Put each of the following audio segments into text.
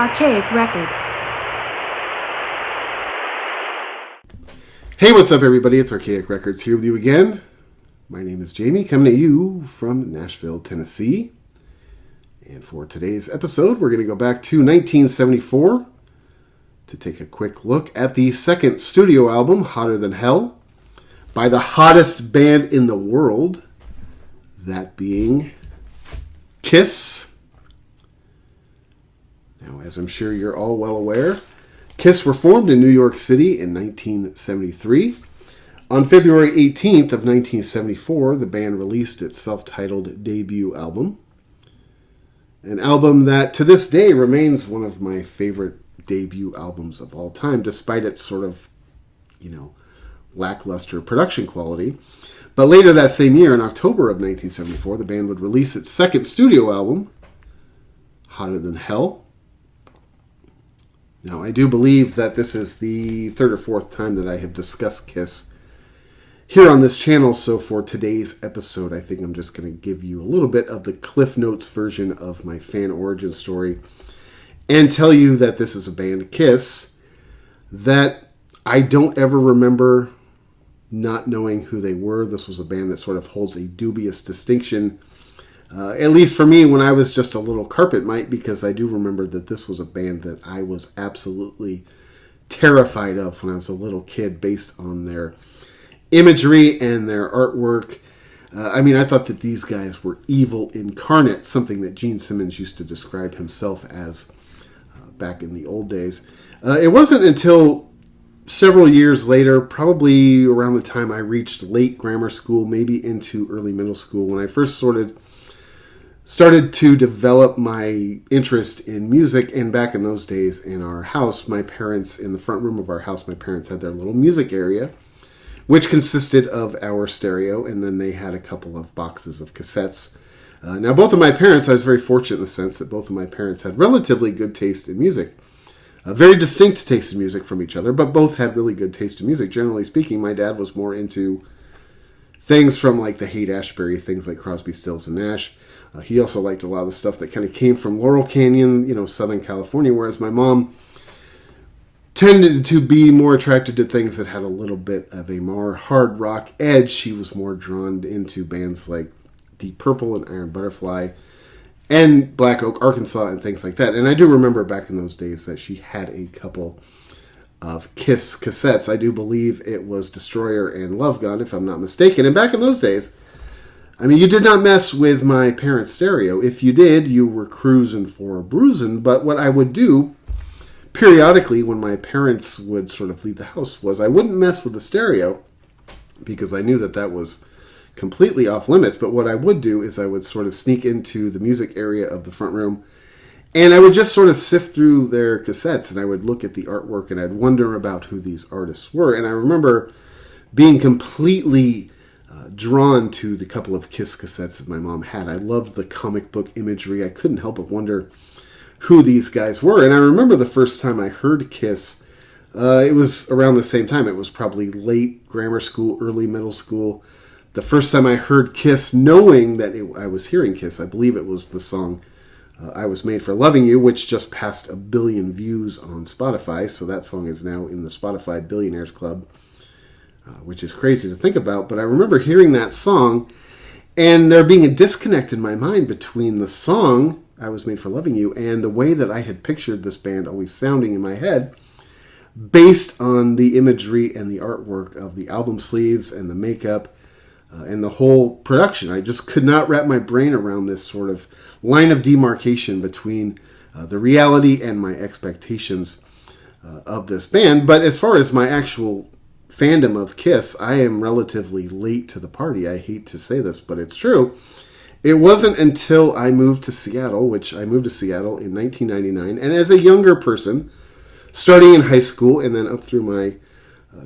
Archaic Records. Hey, what's up, everybody? It's Archaic Records here with you again. My name is Jamie, coming to you from Nashville, Tennessee. And for today's episode, we're going to go back to 1974 to take a quick look at the second studio album, Hotter Than Hell, by the hottest band in the world, that being KISS. Now, as I'm sure you're all well aware, KISS were formed in New York City in 1973. On February 18th of 1974, the band released its self-titled debut album. An album that, to this day, remains one of my favorite debut albums of all time, despite its sort of, lackluster production quality. But later that same year, in October of 1974, the band would release its second studio album, Hotter Than Hell. Now, I do believe that this is the third or fourth time that I have discussed KISS here on this channel, so for today's episode, I think I'm just going to give you a little bit of the Cliff Notes version of my fan origin story and tell you that this is a band, KISS, that I don't ever remember not knowing who they were. This was a band that sort of holds a dubious distinction, at least for me, when I was just a little carpet mite, because I do remember that this was a band that I was absolutely terrified of when I was a little kid based on their imagery and their artwork. I thought that these guys were evil incarnate, something that Gene Simmons used to describe himself as back in the old days. It wasn't until several years later, probably around the time I reached late grammar school, maybe into early middle school, when I first started to develop my interest in music. And back in those days, in our house, in the front room of our house, my parents had their little music area, which consisted of our stereo, and then they had a couple of boxes of cassettes. Now, both of my parents, I was very fortunate in the sense that both of my parents had relatively good taste in music. A very distinct taste in music from each other, but both had really good taste in music. Generally speaking, my dad was more into things from like the Haight-Ashbury, things like Crosby, Stills, and Nash. He also liked a lot of the stuff that kind of came from Laurel Canyon, Southern California, whereas my mom tended to be more attracted to things that had a little bit of a more hard rock edge. She was more drawn into bands like Deep Purple and Iron Butterfly and Black Oak, Arkansas, and things like that. And I do remember back in those days that she had a couple of KISS cassettes. I do believe it was Destroyer and Love Gun, if I'm not mistaken. And back in those days, you did not mess with my parents' stereo. If you did, you were cruising for a bruising. But what I would do periodically when my parents would sort of leave the house was I wouldn't mess with the stereo because I knew that was completely off limits. But what I would do is I would sort of sneak into the music area of the front room, and I would just sort of sift through their cassettes, and I would look at the artwork, and I'd wonder about who these artists were. And I remember being completely drawn to the couple of KISS cassettes that my mom had. I loved the comic book imagery. I couldn't help but wonder who these guys were. And I remember the first time I heard KISS, it was around the same time. It was probably late grammar school, early middle school. The first time I heard KISS, knowing that I was hearing KISS, I believe it was the song I Was Made for Loving You, which just passed 1 billion views on Spotify. So that song is now in the Spotify Billionaires Club, which is crazy to think about. But I remember hearing that song and there being a disconnect in my mind between the song I Was Made for Loving You and the way that I had pictured this band always sounding in my head, based on the imagery and the artwork of the album sleeves and the makeup and the whole production. I just could not wrap my brain around this sort of line of demarcation between the reality and my expectations of this band. But as far as my actual fandom of KISS, I am relatively late to the party. I hate to say this, but it's true. It wasn't until I moved to Seattle, which I moved to Seattle in 1999, and as a younger person, starting in high school and then up through my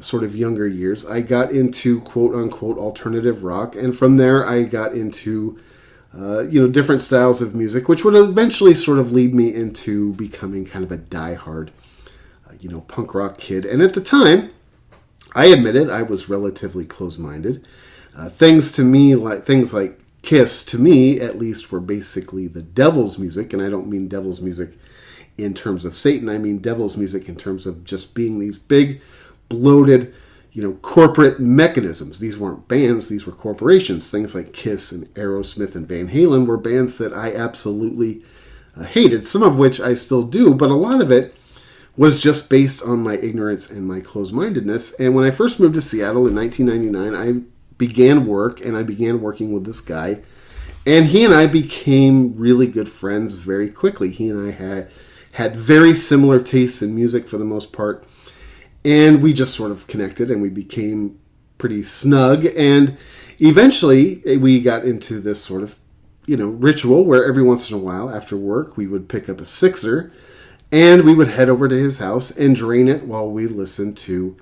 sort of younger years, I got into quote-unquote alternative rock, and from there I got into different styles of music, which would eventually sort of lead me into becoming kind of a diehard punk rock kid. And at the time, I admit it, I was relatively close-minded. Things like KISS, to me at least, were basically the devil's music, and I don't mean devil's music in terms of Satan. I mean devil's music in terms of just being these big, bloated, corporate mechanisms. These weren't bands, these were corporations. Things like Kiss and Aerosmith and Van Halen were bands that I absolutely hated, some of which I still do, but a lot of it was just based on my ignorance and my closed-mindedness. And when I first moved to Seattle in 1999, I began work, and I began working with this guy, and he and I became really good friends very quickly. He and I had very similar tastes in music for the most part, and we just sort of connected, and we became pretty snug, and eventually we got into this sort of, ritual where every once in a while after work we would pick up a sixer, and we would head over to his house and drain it while we listened to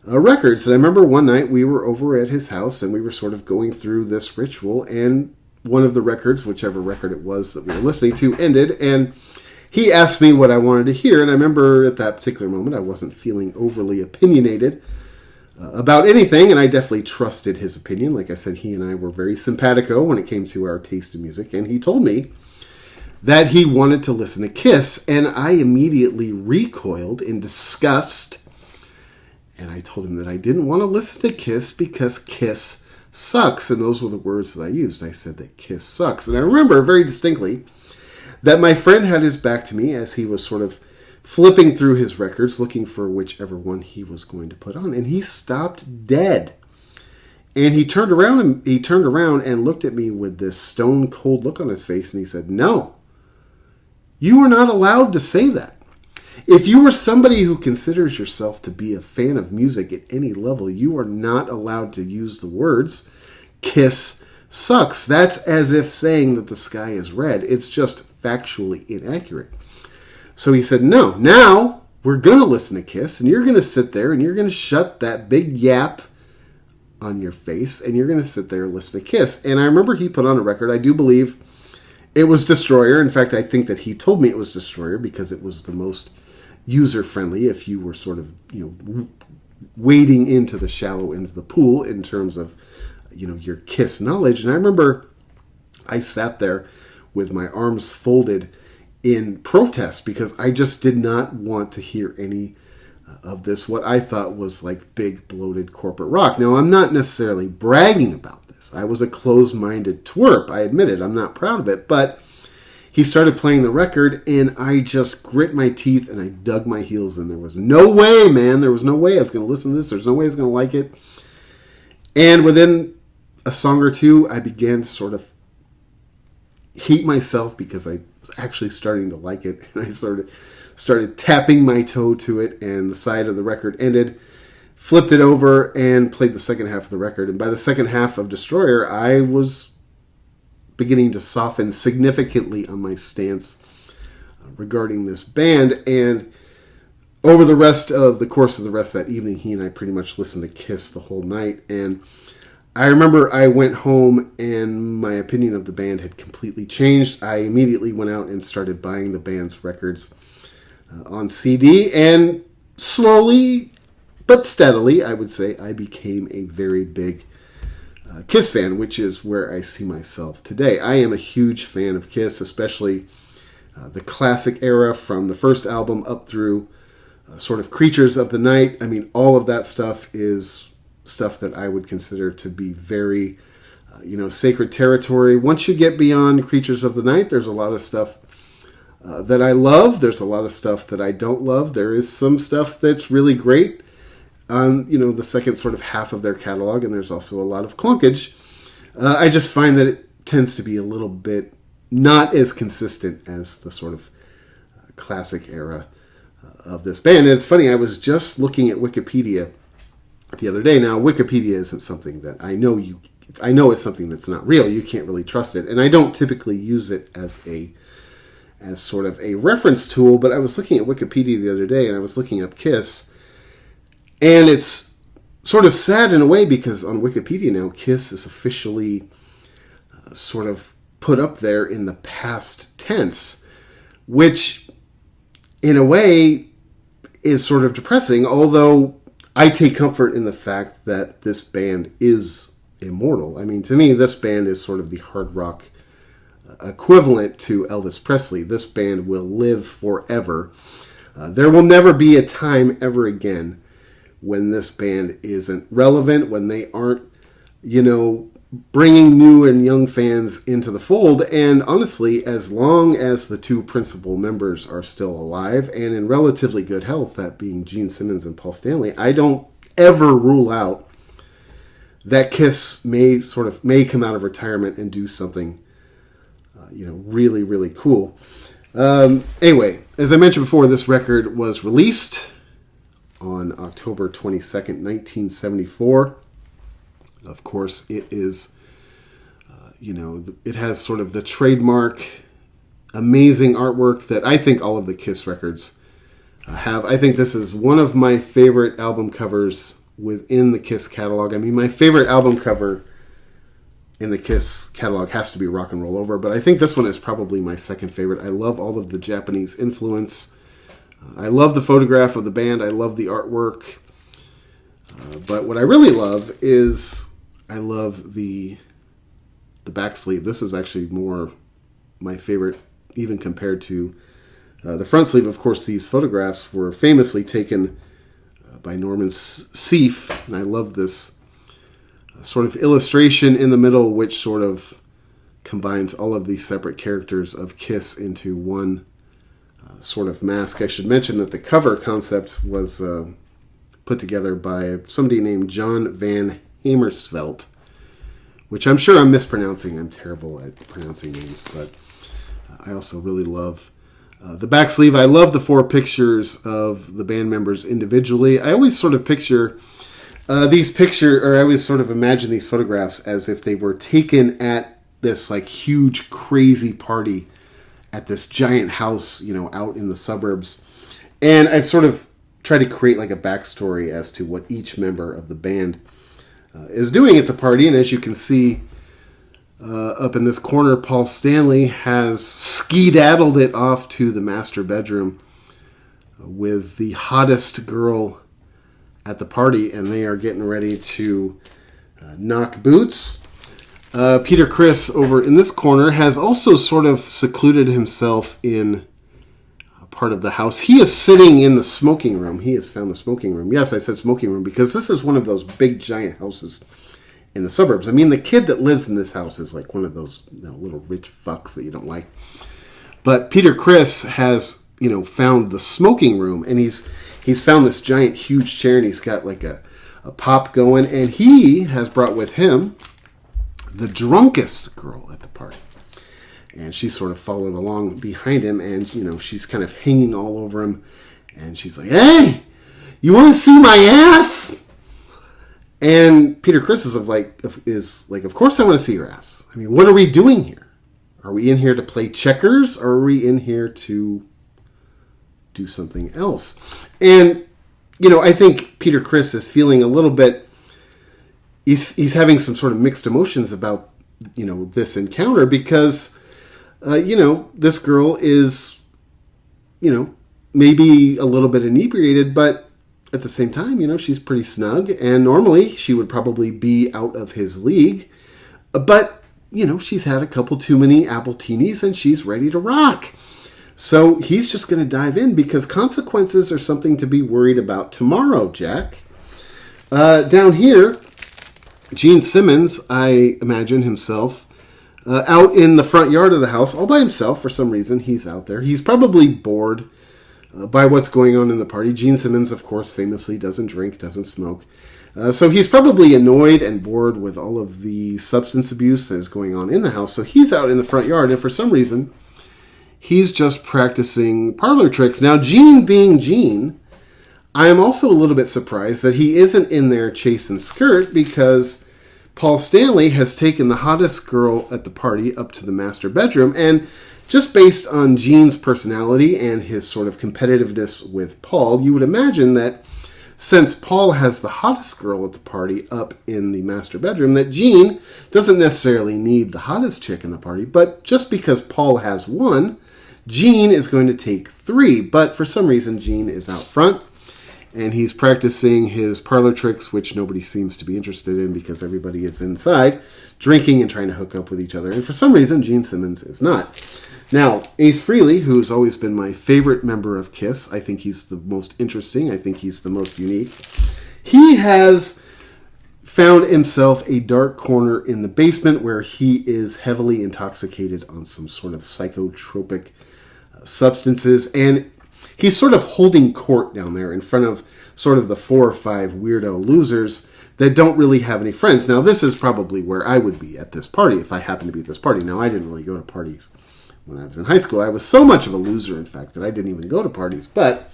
records. And I remember one night we were over at his house, and we were sort of going through this ritual, and one of the records, whichever record it was that we were listening to, ended, and he asked me what I wanted to hear. And I remember at that particular moment I wasn't feeling overly opinionated about anything, and I definitely trusted his opinion. Like I said, he and I were very simpatico when it came to our taste in music, and he told me that he wanted to listen to Kiss, and I immediately recoiled in disgust, and I told him that I didn't want to listen to Kiss because Kiss sucks, and those were the words that I used. I said that Kiss sucks, and I remember very distinctly that my friend had his back to me as he was sort of flipping through his records, looking for whichever one he was going to put on, and he stopped dead. And he turned around and looked at me with this stone cold look on his face, and he said, "No, you are not allowed to say that. If you are somebody who considers yourself to be a fan of music at any level, you are not allowed to use the words Kiss sucks. That's as if saying that the sky is red. It's just factually inaccurate." So he said, "No, now we're going to listen to Kiss, and you're going to sit there and you're going to shut that big yap on your face, and you're going to sit there and listen to Kiss." And I remember he put on a record. I do believe it was Destroyer. In fact, I think that he told me it was Destroyer because it was the most user-friendly if you were sort of, wading into the shallow end of the pool in terms of, your Kiss knowledge. And I remember I sat there with my arms folded in protest because I just did not want to hear any of this, what I thought was like big bloated corporate rock. Now, I'm not necessarily bragging about this. I was a closed-minded twerp. I admit it. I'm not proud of it. But he started playing the record, and I just grit my teeth and I dug my heels in. There was no way, man. There was no way I was going to listen to this. There's no way I was going to like it. And within a song or two, I began to sort of hate myself because I was actually starting to like it. And I started tapping my toe to it, and the side of the record ended, flipped it over, and played the second half of the record. And by the second half of Destroyer, I was beginning to soften significantly on my stance regarding this band. And over the course of the rest of that evening, he and I pretty much listened to Kiss the whole night. And I remember I went home and my opinion of the band had completely changed. I immediately went out and started buying the band's records on CD, and slowly but steadily, I would say, I became a very big Kiss fan, which is where I see myself today. I am a huge fan of Kiss, especially the classic era from the first album up through sort of Creatures of the Night. I mean, all of that stuff is stuff that I would consider to be very, sacred territory. Once you get beyond Creatures of the Night, there's a lot of stuff that I love. There's a lot of stuff that I don't love. There is some stuff that's really great on, the second sort of half of their catalog, and there's also a lot of clunkage. I just find that it tends to be a little bit not as consistent as the sort of classic era of this band. And it's funny, I was just looking at Wikipedia the other day. Now, Wikipedia isn't something that I know it's something that's not real. You can't really trust it. And I don't typically use it as sort of a reference tool, but I was looking at Wikipedia the other day, and I was looking up Kiss, and it's sort of sad in a way because on Wikipedia now, Kiss is officially sort of put up there in the past tense, which in a way is sort of depressing, although I take comfort in the fact that this band is immortal. I mean, to me, this band is sort of the hard rock equivalent to Elvis Presley. This band will live forever. There will never be a time ever again when this band isn't relevant, when they aren't, bringing new and young fans into the fold. And honestly, as long as the two principal members are still alive and in relatively good health, that being Gene Simmons and Paul Stanley, I don't ever rule out that Kiss may come out of retirement and do something, really, really cool. Anyway, as I mentioned before, this record was released on October 22nd, 1974. Of course, it is, it has sort of the trademark, amazing artwork that I think all of the Kiss records have. I think this is one of my favorite album covers within the Kiss catalog. I mean, my favorite album cover in the Kiss catalog has to be Rock and Roll Over, but I think this one is probably my second favorite. I love all of the Japanese influence. I love the photograph of the band. I love the artwork. But what I really love is I love the back sleeve. This is actually more my favorite, even compared to the front sleeve. Of course, these photographs were famously taken by Norman Seeff, and I love this sort of illustration in the middle, which sort of combines all of these separate characters of Kiss into one sort of mask. I should mention that the cover concept was put together by somebody named John Van Hamersvelt, which I'm sure I'm mispronouncing. I'm terrible at pronouncing names, but I also really love the back sleeve. I love the 4 pictures of the band members individually. I always sort of picture I always sort of imagine these photographs as if they were taken at this like huge crazy party at this giant house, out in the suburbs. And I've sort of tried to create like a backstory as to what each member of the band is doing at the party. And as you can see up in this corner, Paul Stanley has skedaddled it off to the master bedroom with the hottest girl at the party, and they are getting ready to knock boots. Peter Criss over in this corner has also sort of secluded himself in a part of the house. He is sitting in the smoking room. He has found the smoking room. Yes, I said smoking room because this is one of those big giant houses in the suburbs. I mean, the kid that lives in this house is like one of those little rich fucks that you don't like. But Peter Criss has, found the smoking room, and he's found this giant, huge chair, and he's got like a pop going, and he has brought with him the drunkest girl at the party. And she sort of followed along behind him, and, she's kind of hanging all over him, and she's like, "Hey, you want to see my ass?" And Peter Criss is like, of course I want to see your ass. I mean, what are we doing here? Are we in here to play checkers, or are we in here to do something else? And, I think Peter Criss is feeling a little bit, he's having some sort of mixed emotions about, this encounter because, this girl is, maybe a little bit inebriated, but at the same time, she's pretty snug, and normally she would probably be out of his league, but, she's had a couple too many appletinis and she's ready to rock. So he's just going to dive in because consequences are something to be worried about tomorrow, Jack. Down here, Gene Simmons, I imagine himself, out in the front yard of the house, all by himself for some reason. He's out there. He's probably bored by what's going on in the party. Gene Simmons, of course, famously doesn't drink, doesn't smoke. So he's probably annoyed and bored with all of the substance abuse that is going on in the house. So he's out in the front yard, and for some reason, he's just practicing parlor tricks. Now, Gene being Gene, I am also a little bit surprised that he isn't in there chasing skirt because Paul Stanley has taken the hottest girl at the party up to the master bedroom. And just based on Gene's personality and his sort of competitiveness with Paul, you would imagine that since Paul has the hottest girl at the party up in the master bedroom, that Gene doesn't necessarily need the hottest chick in the party, but just because Paul has one, Gene is going to take 3. But for some reason, Gene is out front, and he's practicing his parlor tricks, which nobody seems to be interested in because everybody is inside drinking and trying to hook up with each other. And for some reason, Gene Simmons is not. Now, Ace Frehley, who's always been my favorite member of KISS, I think he's the most interesting. I think he's the most unique. He has found himself a dark corner in the basement where he is heavily intoxicated on some sort of psychotropic substances, and he's sort of holding court down there in front of sort of the 4 or 5 weirdo losers that don't really have any friends. Now, this is probably where I would be at this party if I happened to be at this party. Now, I didn't really go to parties when I was in high school. I was so much of a loser, in fact, that I didn't even go to parties. But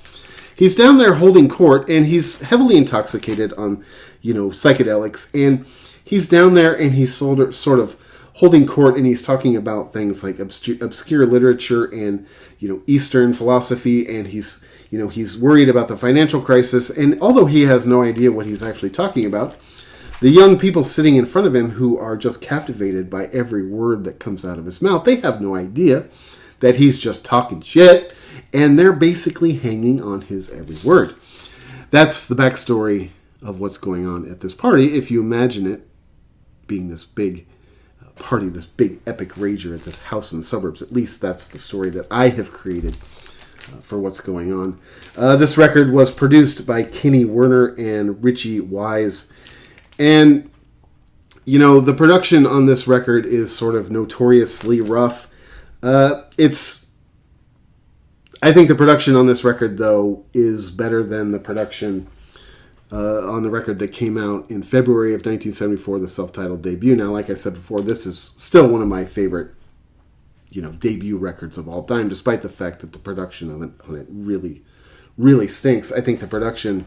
he's down there holding court, and he's heavily intoxicated on, psychedelics. And he's down there, and he's sort of holding court, and he's talking about things like obscure literature and, Eastern philosophy, and he's worried about the financial crisis. And although he has no idea what he's actually talking about, the young people sitting in front of him who are just captivated by every word that comes out of his mouth, they have no idea that he's just talking shit, and they're basically hanging on his every word. That's the backstory of what's going on at this party, if you imagine it being this big party, this big epic rager at this house in the suburbs. At least that's the story that I have created for what's going on. This record was produced by Kenny Werner and Richie Wise. And, the production on this record is sort of notoriously rough. I think the production on this record, though, is better than the production on the record that came out in February of 1974, the self-titled debut. Now, like I said before, this is still one of my favorite, debut records of all time, despite the fact that the production on it really, really stinks. I think the production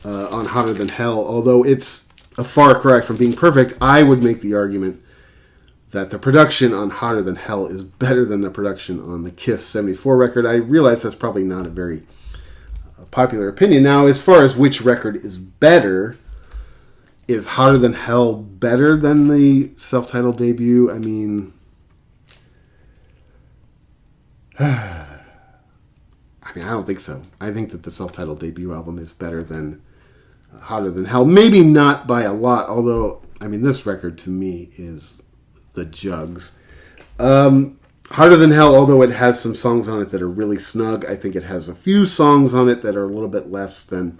on Hotter Than Hell, although it's a far cry from being perfect, I would make the argument that the production on Hotter Than Hell is better than the production on the KISS 74 record. I realize that's probably not a very popular opinion. Now, as far as which record is better, is Hotter Than Hell better than the self-titled debut? I mean, I don't think so. I think that the self-titled debut album is better than Hotter Than Hell. Maybe not by a lot, although, this record to me is the jugs. Hotter Than Hell, although it has some songs on it that are really snug, I think it has a few songs on it that are a little bit less than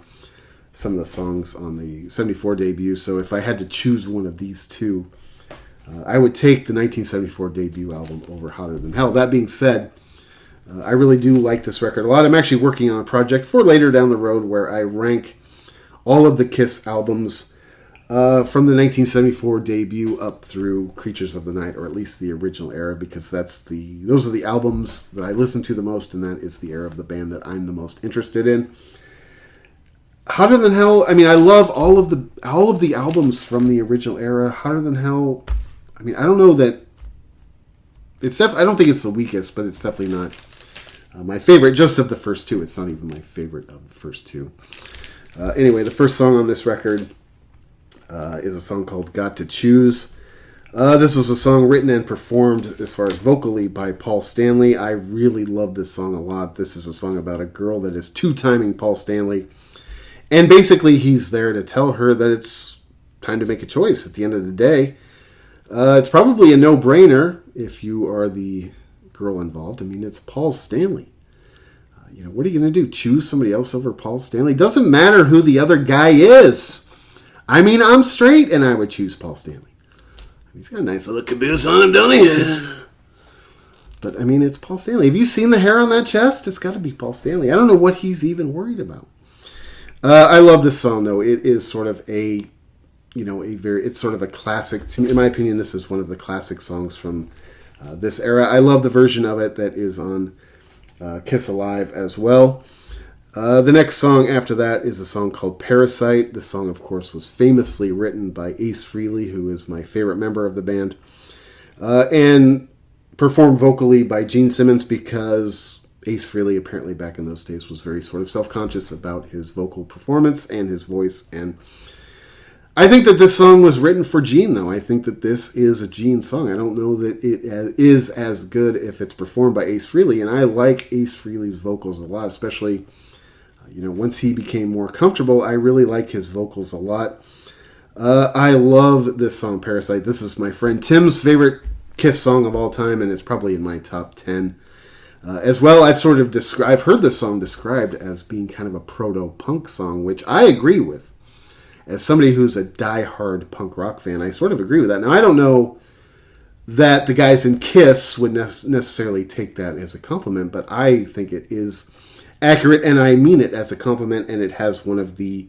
some of the songs on the 74 debut. So if I had to choose one of these two, I would take the 1974 debut album over Hotter Than Hell. That being said, I really do like this record a lot. I'm actually working on a project for later down the road where I rank all of the KISS albums from the 1974 debut up through Creatures of the Night, or at least the original era, because those are the albums that I listen to the most, and that is the era of the band that I'm the most interested in. Hotter Than Hell, I love all of the albums from the original era. Hotter Than Hell, I don't know that I don't think it's the weakest, but it's definitely not my favorite. Just of the first two, it's not even my favorite of the first two. Anyway, the first song on this record is a song called Got to Choose. This was a song written and performed, as far as vocally, by Paul Stanley. I really love this song a lot. This is a song about a girl that is two-timing Paul Stanley. And basically, he's there to tell her that it's time to make a choice at the end of the day. It's probably a no-brainer if you are the girl involved. It's Paul Stanley. What are you going to do? Choose somebody else over Paul Stanley? Doesn't matter who the other guy is. I'm straight, and I would choose Paul Stanley. He's got a nice little caboose on him, don't he? But, it's Paul Stanley. Have you seen the hair on that chest? It's got to be Paul Stanley. I don't know what he's even worried about. I love this song, though. It is sort of it's sort of a classic. In my opinion, this is one of the classic songs from this era. I love the version of it that is on Kiss Alive as well. The next song after that is a song called Parasite. The song, of course, was famously written by Ace Frehley, who is my favorite member of the band, and performed vocally by Gene Simmons, because Ace Frehley apparently back in those days was very sort of self-conscious about his vocal performance and his voice. And I think that this song was written for Gene, though. I think that this is a Gene song. I don't know that it is as good if it's performed by Ace Frehley, and I like Ace Frehley's vocals a lot, especially Once he became more comfortable, I really like his vocals a lot. I love this song, Parasite. This is my friend Tim's favorite Kiss song of all time, and it's probably in my top 10. As well, I've heard this song described as being kind of a proto-punk song, which I agree with. As somebody who's a die-hard punk rock fan, I sort of agree with that. Now, I don't know that the guys in Kiss would necessarily take that as a compliment, but I think it is accurate, and I mean it as a compliment, and it has one of the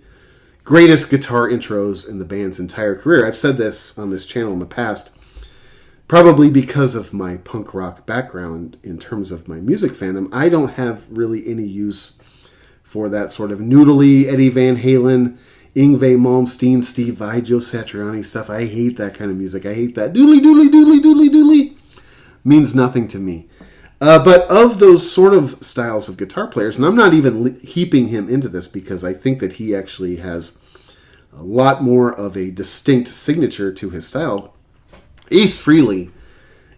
greatest guitar intros in the band's entire career. I've said this on this channel in the past, probably because of my punk rock background in terms of my music fandom. I don't have really any use for that sort of noodly Eddie Van Halen, Yngwie Malmsteen, Steve Vai, Joe Satriani stuff. I hate that kind of music. I hate that doodly, doodly, doodly, doodly, doodly. Means nothing to me. But of those sort of styles of guitar players, and I'm not even heaping him into this because I think that he actually has a lot more of a distinct signature to his style, Ace Frehley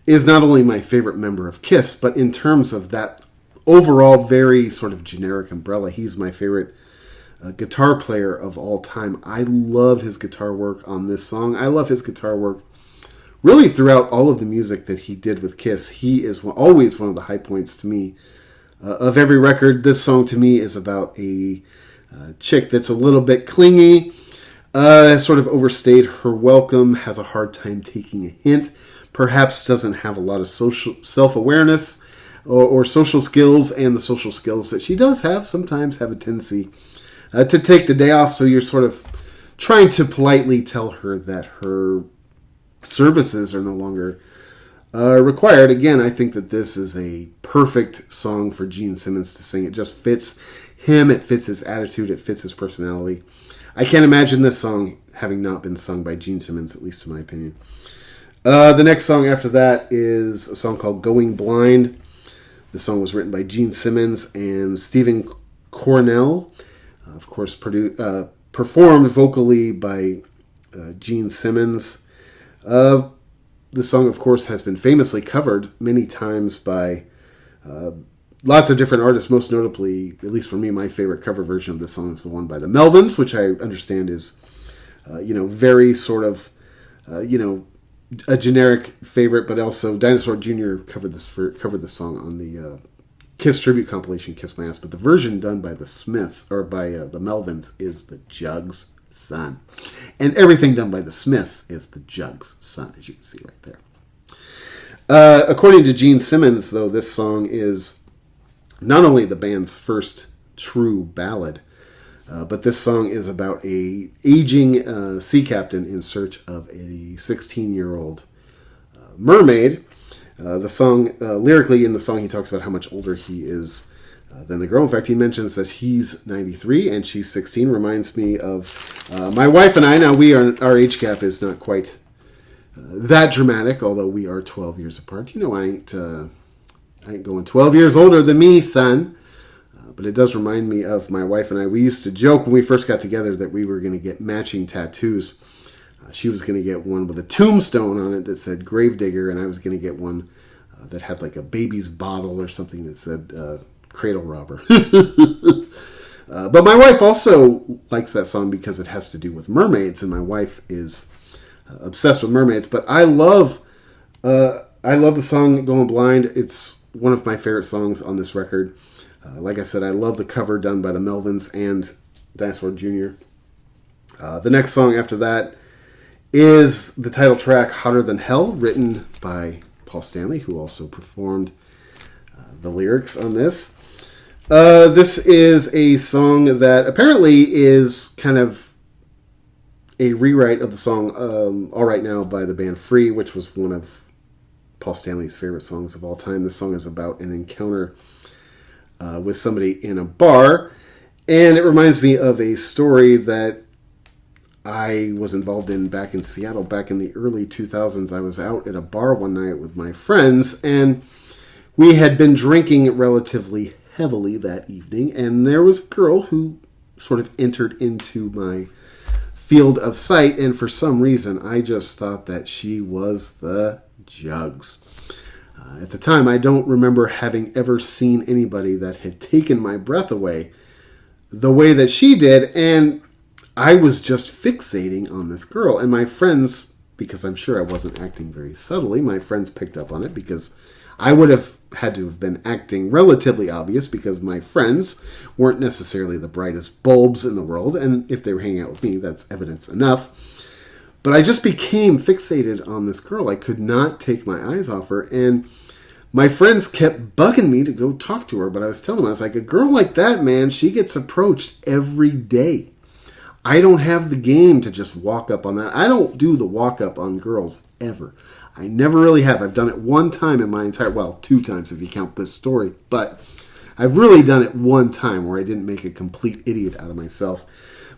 is not only my favorite member of Kiss, but in terms of that overall very sort of generic umbrella, he's my favorite guitar player of all time. I love his guitar work on this song. I love his guitar work really throughout all of the music that he did with Kiss. He is always one of the high points to me of every record. This song to me is about a chick that's a little bit clingy, sort of overstayed her welcome, has a hard time taking a hint, perhaps doesn't have a lot of social self-awareness or social skills, and the social skills that she does have sometimes have a tendency to take the day off, so you're sort of trying to politely tell her that her services are no longer required. Again, I think that this is a perfect song for Gene Simmons to sing. It just fits him, it fits his attitude, it fits his personality. I can't imagine this song having not been sung by Gene Simmons, at least in my opinion. The next song after that is a song called Going Blind. The song was written by Gene Simmons and Stephen Cornell. Of course, performed vocally by Gene Simmons. The song, of course, has been famously covered many times by lots of different artists. Most notably, at least for me, my favorite cover version of this song is the one by the Melvins, which I understand is, very sort of, a generic favorite, but also Dinosaur Jr. covered this song on the Kiss tribute compilation Kiss My Ass. But the version done by the Smiths, or by the Melvins, is the Jugs' son. And everything done by the Smiths is the Jugs' son, as you can see right there. According to Gene Simmons, though, this song is not only the band's first true ballad, but this song is about a aging sea captain in search of a 16-year-old mermaid. The song, lyrically in the song, he talks about how much older he is than the girl. In fact, he mentions that he's 93 and she's 16. Reminds me of my wife and I. Now, our age gap is not quite that dramatic, although we are 12 years apart. I ain't going 12 years older than me, son. But it does remind me of my wife and I. We used to joke when we first got together that we were going to get matching tattoos. She was going to get one with a tombstone on it that said Gravedigger, and I was going to get one that had like a baby's bottle or something that said Cradle Robber. But my wife also likes that song because it has to do with mermaids, and my wife is obsessed with mermaids. But I love the song Going Blind. It's one of my favorite songs on this record. Like I said, I love the cover done by the Melvins and Dinosaur Jr. The next song after that is the title track, Hotter Than Hell, written by Paul Stanley, who also performed the lyrics on this. This is a song that apparently is kind of a rewrite of the song All Right Now by the band Free, which was one of Paul Stanley's favorite songs of all time. This song is about an encounter with somebody in a bar, and it reminds me of a story that I was involved in back in Seattle back in the early 2000s. I was out at a bar one night with my friends, and we had been drinking relatively heavily that evening, and there was a girl who sort of entered into my field of sight, and for some reason I just thought that she was the Jugs. At the time, I don't remember having ever seen anybody that had taken my breath away the way that she did, and I was just fixating on this girl. And my friends, because I'm sure I wasn't acting very subtly, my friends picked up on it because I would have had to have been acting relatively obvious because my friends weren't necessarily the brightest bulbs in the world, and if they were hanging out with me, that's evidence enough. But I just became fixated on this girl. I could not take my eyes off her, and my friends kept bugging me to go talk to her, but I was telling them, I was like, a girl like that, man, she gets approached every day. I don't have the game to just walk up on that. I don't do the walk up on girls ever. I never really have. I've done it one time in my entire, well, 2 times if you count this story, but I've really done it one time where I didn't make a complete idiot out of myself.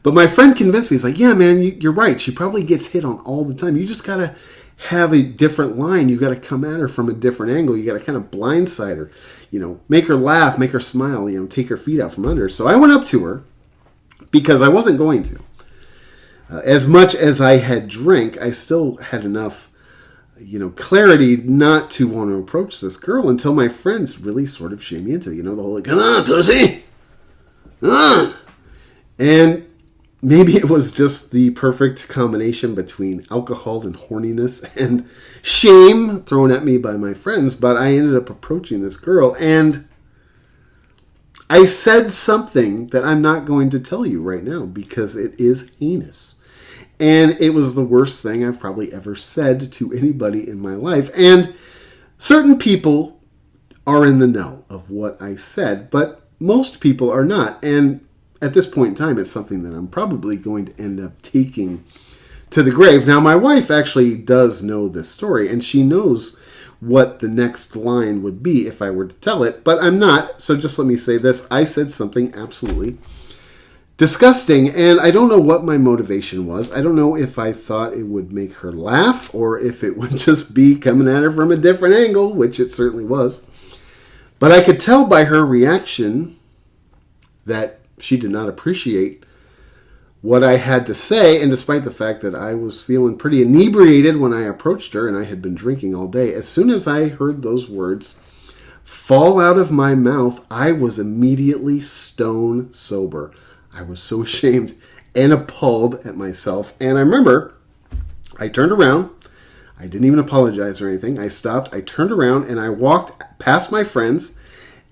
But my friend convinced me. He's like, yeah, man, you're right. She probably gets hit on all the time. You just got to have a different line. You got to come at her from a different angle. You got to kind of blindside her, make her laugh, make her smile, take her feet out from under her. So I went up to her because I wasn't going to. As much as I had drank, I still had enough clarity not to want to approach this girl until my friends really sort of shamed me into it. The whole, like, come on, pussy! Come on! And maybe it was just the perfect combination between alcohol and horniness and shame thrown at me by my friends, but I ended up approaching this girl, and I said something that I'm not going to tell you right now because it is heinous. And it was the worst thing I've probably ever said to anybody in my life. And certain people are in the know of what I said, but most people are not. And at this point in time, it's something that I'm probably going to end up taking to the grave. Now, my wife actually does know this story, and she knows what the next line would be if I were to tell it, but I'm not. So just let me say this. I said something absolutely disgusting, and I don't know what my motivation was. I don't know if I thought it would make her laugh or if it would just be coming at her from a different angle, which it certainly was. But I could tell by her reaction that she did not appreciate what I had to say, and despite the fact that I was feeling pretty inebriated when I approached her and I had been drinking all day, as soon as I heard those words fall out of my mouth, I was immediately stone sober. I was so ashamed and appalled at myself. And I remember I turned around. I didn't even apologize or anything. I stopped. I turned around and I walked past my friends.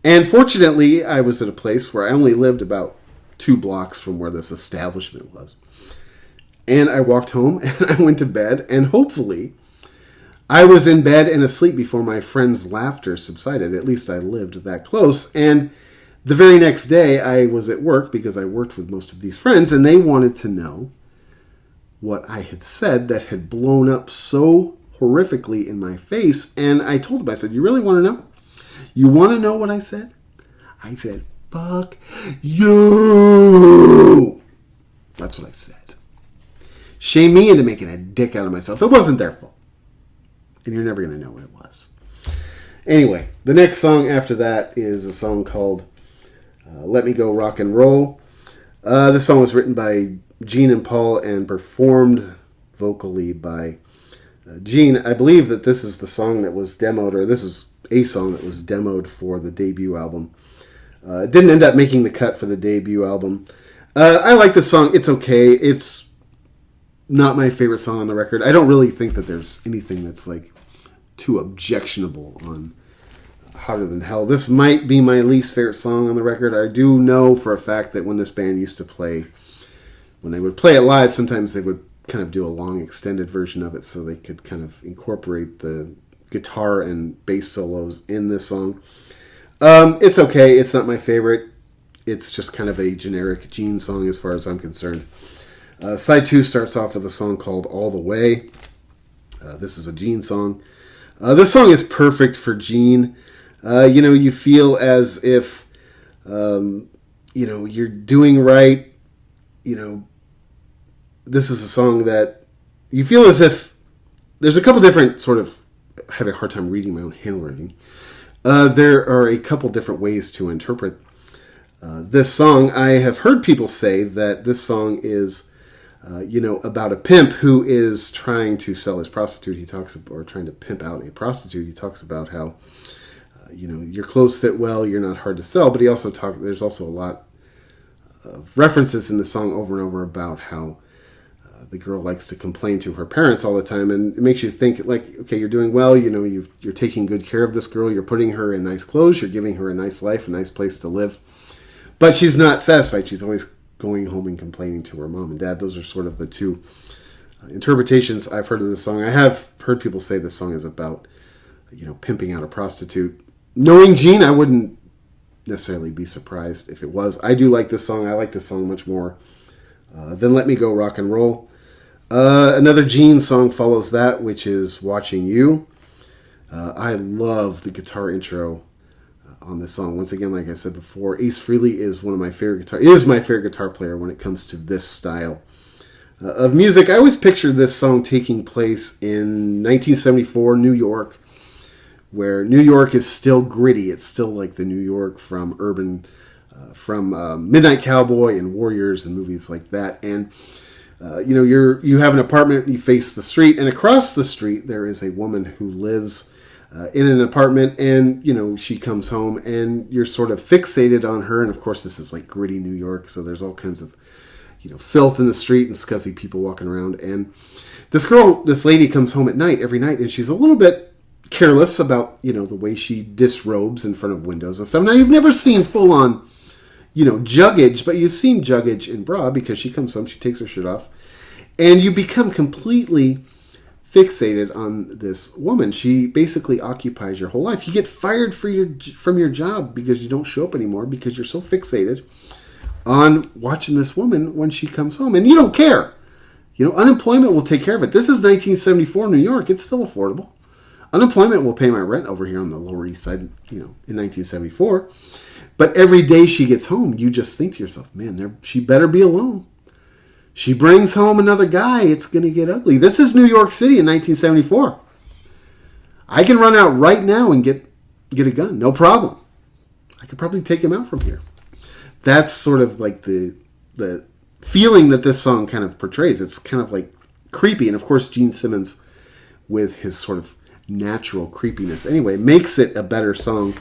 And fortunately, I was at a place where I only lived about 2 blocks from where this establishment was. And I walked home and I went to bed. And hopefully, I was in bed and asleep before my friends' laughter subsided. At least I lived that close. And the very next day, I was at work because I worked with most of these friends, and they wanted to know what I had said that had blown up so horrifically in my face. And I told them, I said, you really want to know? You want to know what I said? I said, fuck you. That's what I said. Shame me into making a dick out of myself. It wasn't their fault. And you're never going to know what it was. Anyway, the next song after that is a song called Let Me Go Rock and Roll. This song was written by Gene and Paul and performed vocally by Gene. I believe that this is the song that was demoed, or this is a song that was demoed for the debut album. It didn't end up making the cut for the debut album. I like this song. It's okay. It's not my favorite song on the record. I don't really think that there's anything that's like too objectionable on Hotter Than Hell. This might be my least favorite song on the record. I do know for a fact that when this band used to play, when they would play it live, sometimes they would kind of do a long extended version of it so they could kind of incorporate the guitar and bass solos in this song. It's okay. It's not my favorite. It's just kind of a generic Gene song as far as I'm concerned. Side 2 starts off with a song called All the Way. This is a Gene song. This song is perfect for Gene. You feel as if, you're doing right. This is a song that you feel as if there's a couple different sort of, I have a hard time reading my own handwriting. There are a couple different ways to interpret this song. I have heard people say that this song is, about a pimp who is trying to sell his prostitute. He talks about, or trying to pimp out a prostitute. He talks about how, your clothes fit well, you're not hard to sell. But there's also a lot references in the song over and over about how the girl likes to complain to her parents all the time, and it makes you think, like, okay, you're doing well, you're taking good care of this girl, you're putting her in nice clothes, you're giving her a nice life, a nice place to live, but she's not satisfied. She's always going home and complaining to her mom and dad. Those are sort of the two interpretations I've heard of this song. I have heard people say this song is about, pimping out a prostitute. Knowing Gene, I wouldn't necessarily be surprised if it was. I do like this song. I like this song much more than Let Me Go Rock and Roll. Another Gene song follows that, which is Watching You. I love the guitar intro on this song. Once again, like I said before, Ace Frehley is my favorite guitar player when it comes to this style of music. I always pictured this song taking place in 1974 New York, where New York is still gritty. It's still like the New York from Midnight Cowboy and Warriors and movies like that. And you have an apartment, you face the street, and across the street there is a woman who lives in an apartment, and she comes home, and you're sort of fixated on her. And of course, this is like gritty New York, so there's all kinds of filth in the street and scuzzy people walking around. And this lady comes home at night every night, and she's a little bit careless about the way she disrobes in front of windows and stuff. Now, you've never seen full on juggage, but you've seen juggage in bra, because she comes home, she takes her shirt off, and you become completely fixated on this woman. She basically occupies your whole life. You get fired from your job because you don't show up anymore, because you're so fixated on watching this woman when she comes home, and you don't care. Unemployment will take care of it. This is 1974 New York. It's still affordable. Unemployment will pay my rent over here on the Lower East Side, in 1974. But every day she gets home, you just think to yourself, man, she better be alone. She brings home another guy, it's going to get ugly. This is New York City in 1974. I can run out right now and get a gun, no problem. I could probably take him out from here. That's sort of like the feeling that this song kind of portrays. It's kind of like creepy. And of course, Gene Simmons, with his sort of natural creepiness anyway, makes it a better song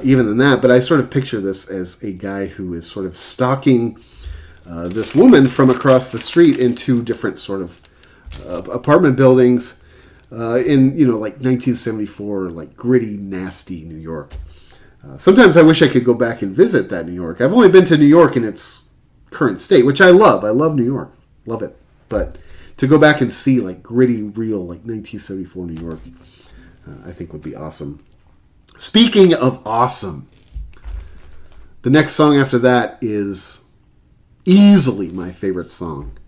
even than that. But I sort of picture this as a guy who is sort of stalking this woman from across the street in two different sort of apartment buildings in, like 1974, like gritty, nasty New York. Sometimes I wish I could go back and visit that New York. I've only been to New York in its current state, which I love. I love New York. Love it. But to go back and see like gritty, real, like 1974 New York, I think would be awesome. Speaking of awesome, the next song after that is easily my favorite song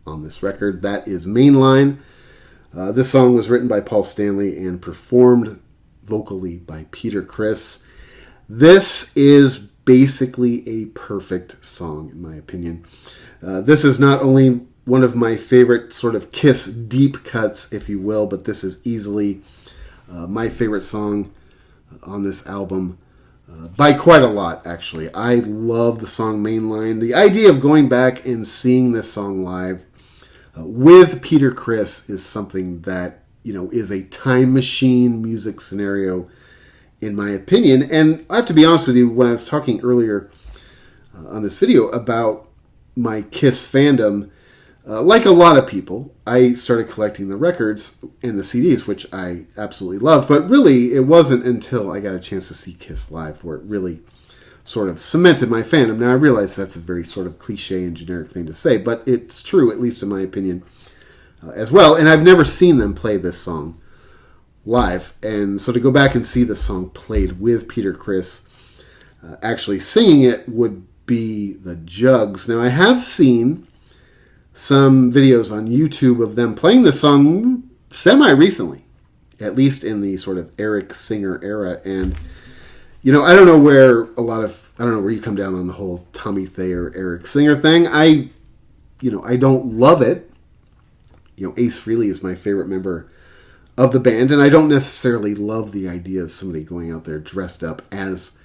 on this record. That is Mainline. This song was written by Paul Stanley and performed vocally by Peter Criss. This is basically a perfect song, in my opinion. This is not only one of my favorite sort of Kiss deep cuts, if you will, but this is easily my favorite song on this album by quite a lot, actually. I love the song Mainline. The idea of going back and seeing this song live with Peter Criss is something that, is a time machine music scenario, in my opinion. And I have to be honest with you, when I was talking earlier on this video about my Kiss fandom, like a lot of people, I started collecting the records and the CDs, which I absolutely loved. But really, it wasn't until I got a chance to see Kiss live where it really sort of cemented my fandom. Now, I realize that's a very sort of cliche and generic thing to say, but it's true, at least in my opinion, as well. And I've never seen them play this song live. And so to go back and see the song played with Peter Criss actually singing it would be the jugs. Now, I have seen some videos on YouTube of them playing the song semi-recently, at least in the sort of Eric Singer era. And, I don't know where you come down on the whole Tommy Thayer, Eric Singer thing. I don't love it. Ace Frehley is my favorite member of the band, and I don't necessarily love the idea of somebody going out there dressed up as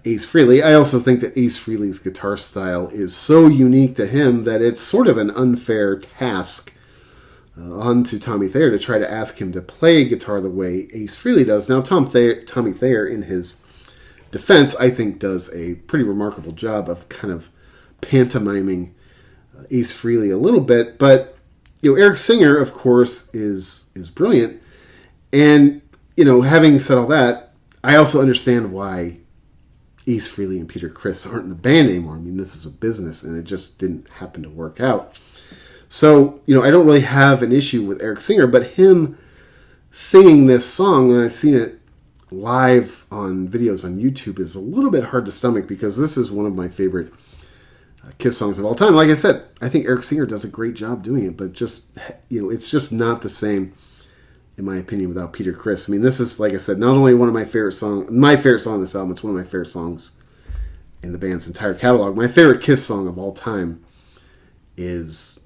Ace Frehley. I also think that Ace Frehley's guitar style is so unique to him that it's sort of an unfair task onto Tommy Thayer to try to ask him to play guitar the way Ace Frehley does. Now, Tommy Thayer, in his defense, I think does a pretty remarkable job of kind of pantomiming Ace Frehley a little bit. But, Eric Singer, of course, is brilliant. And, having said all that, I also understand why Ace Frehley and Peter Criss aren't in the band anymore. I mean, this is a business, and it just didn't happen to work out. So, I don't really have an issue with Eric Singer, but him singing this song, and I've seen it live on videos on YouTube, is a little bit hard to stomach because this is one of my favorite Kiss songs of all time. Like I said, I think Eric Singer does a great job doing it, but just, it's just not the same, in my opinion, without Peter Criss. I mean, this is, like I said, not only one of my favorite songs on this album, it's one of my favorite songs in the band's entire catalog. My favorite Kiss song of all time is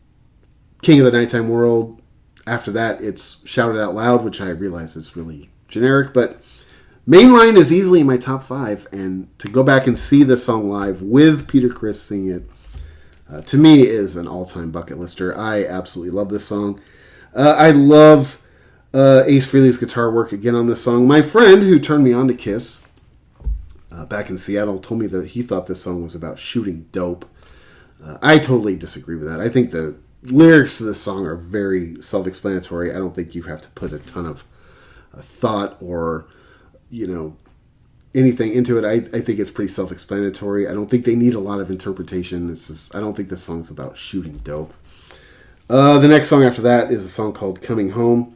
King of the Nighttime World. After that, it's Shout It Out Loud, which I realize is really generic, but Mainline is easily in my top 5, and to go back and see this song live with Peter Criss singing it, to me, is an all-time bucket lister. I absolutely love this song. I love Ace Frehley's guitar work again on this song. My friend who turned me on to Kiss back in Seattle told me that he thought this song was about shooting dope. I totally disagree with that. I think the lyrics to this song are very self-explanatory. I don't think you have to put a ton of thought or anything into it. I think it's pretty self-explanatory. I don't think they need a lot of interpretation. I don't think this song's about shooting dope. The next song after that is a song called Coming Home.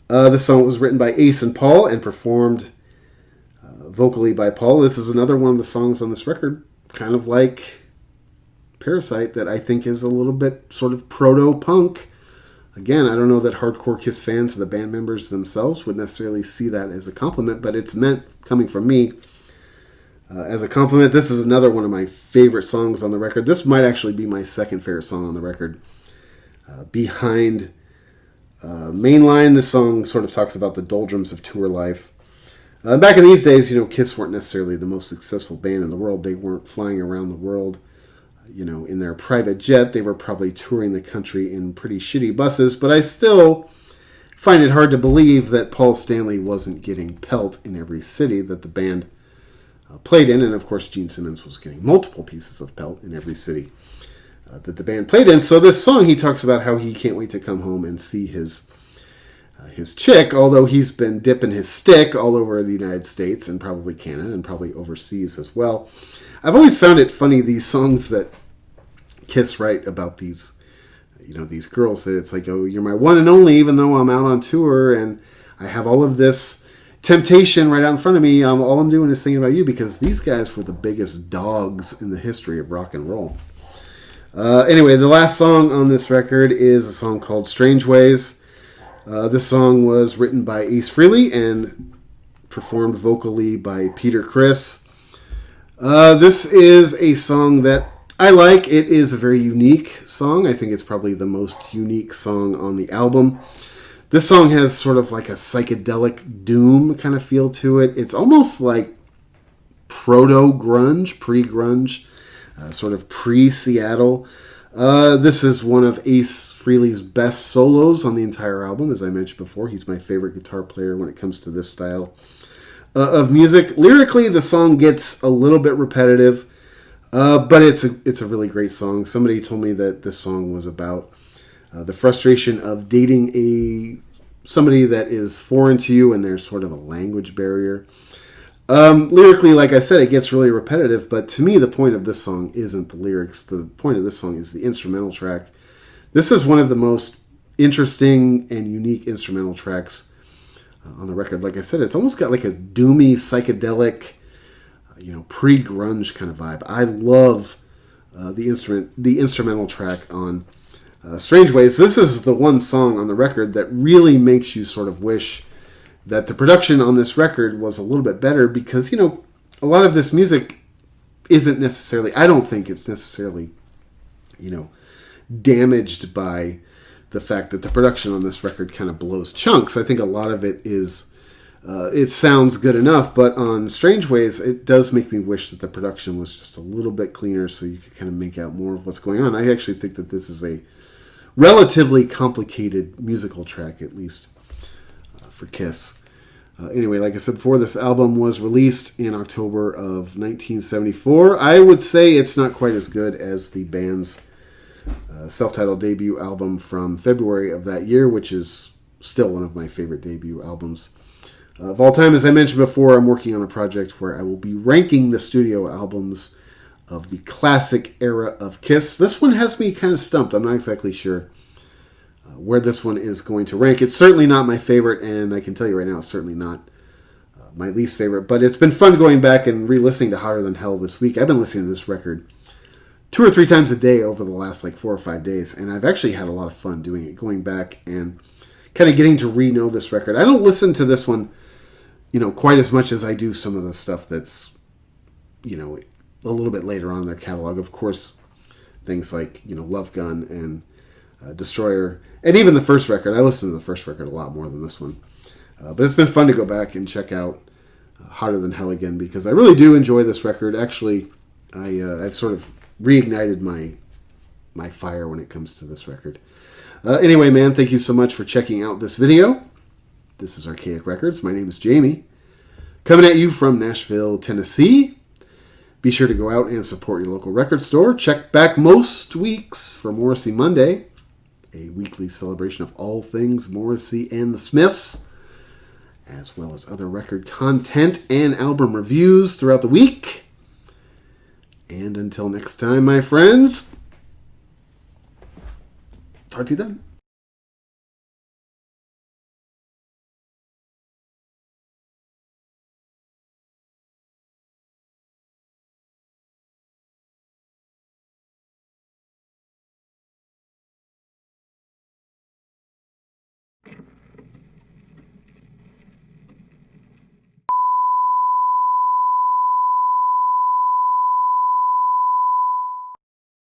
This song was written by Ace and Paul and performed vocally by Paul. This is another one of the songs on this record, kind of like Parasite, that I think is a little bit sort of proto-punk. Again, I don't know that hardcore Kiss fans or the band members themselves would necessarily see that as a compliment, but it's meant, coming from me, as a compliment. This is another one of my favorite songs on the record. This might actually be my second favorite song on the record. Behind Mainline, this song sort of talks about the doldrums of tour life. Back in these days, Kiss weren't necessarily the most successful band in the world. They weren't flying around the world in their private jet. They were probably touring the country in pretty shitty buses, but I still find it hard to believe that Paul Stanley wasn't getting pelt in every city that the band played in, and of course Gene Simmons was getting multiple pieces of pelt in every city that the band played in. So this song, he talks about how he can't wait to come home and see his chick, although he's been dipping his stick all over the United States and probably Canada and probably overseas as well. I've always found it funny, these songs that Kiss write about these girls, that it's like, oh, you're my one and only, even though I'm out on tour and I have all of this temptation right out in front of me. All I'm doing is thinking about you, because these guys were the biggest dogs in the history of rock and roll. Anyway, the last song on this record is a song called Strange Ways. This song was written by Ace Frehley and performed vocally by Peter Criss. This is a song that I like. It is a very unique song. I think it's probably the most unique song on the album. This song has sort of like a psychedelic doom kind of feel to it. It's almost like proto-grunge, pre-grunge, sort of pre-Seattle. This is one of Ace Frehley's best solos on the entire album. As I mentioned before, he's my favorite guitar player when it comes to this style of music. Lyrically, the song gets a little bit repetitive, but it's a really great song. Somebody told me that this song was about the frustration of dating somebody that is foreign to you, and there's sort of a language barrier. Lyrically, like I said, it gets really repetitive, but to me, the point of this song isn't the lyrics. The point of this song is the instrumental track. This is one of the most interesting and unique instrumental tracks on the record. Like I said, it's almost got like a doomy, psychedelic, pre-grunge kind of vibe. I love the instrumental track on Strange Ways. This is the one song on the record that really makes you sort of wish that the production on this record was a little bit better, because, a lot of this music isn't necessarily, I don't think it's necessarily, damaged by the fact that the production on this record kind of blows chunks. I think a lot of it is, it sounds good enough, but on Strange Ways, it does make me wish that the production was just a little bit cleaner so you could kind of make out more of what's going on. I actually think that this is a relatively complicated musical track, at least for Kiss. Anyway, like I said before, this album was released in October of 1974. I would say it's not quite as good as the band's self-titled debut album from February of that year, which is still one of my favorite debut albums of all time. As I mentioned before, I'm working on a project where I will be ranking the studio albums of the classic era of Kiss. This one has me kind of stumped. I'm not exactly sure where this one is going to rank. It's certainly not my favorite, and I can tell you right now, it's certainly not my least favorite. But it's been fun going back and re-listening to Hotter Than Hell this week. I've been listening to this record 2 or 3 times a day over the last 4 or 5 days, and I've actually had a lot of fun doing it, going back and kind of getting to re-know this record. I don't listen to this one, quite as much as I do some of the stuff that's, a little bit later on in their catalog. Of course, things like, Love Gun and Destroyer, and even the first record. I listen to the first record a lot more than this one. But it's been fun to go back and check out Hotter Than Hell again, because I really do enjoy this record. Actually, I've sort of reignited my fire when it comes to this record. Anyway, man, thank you so much for checking out this video. This is Archaic Records. My name is Jamie, coming at you from Nashville, Tennessee. Be sure to go out and support your local record store. Check back most weeks for Morrissey Monday, a weekly celebration of all things Morrissey and the Smiths, as well as other record content and album reviews throughout the week. And until next time, my friends, talk to you then.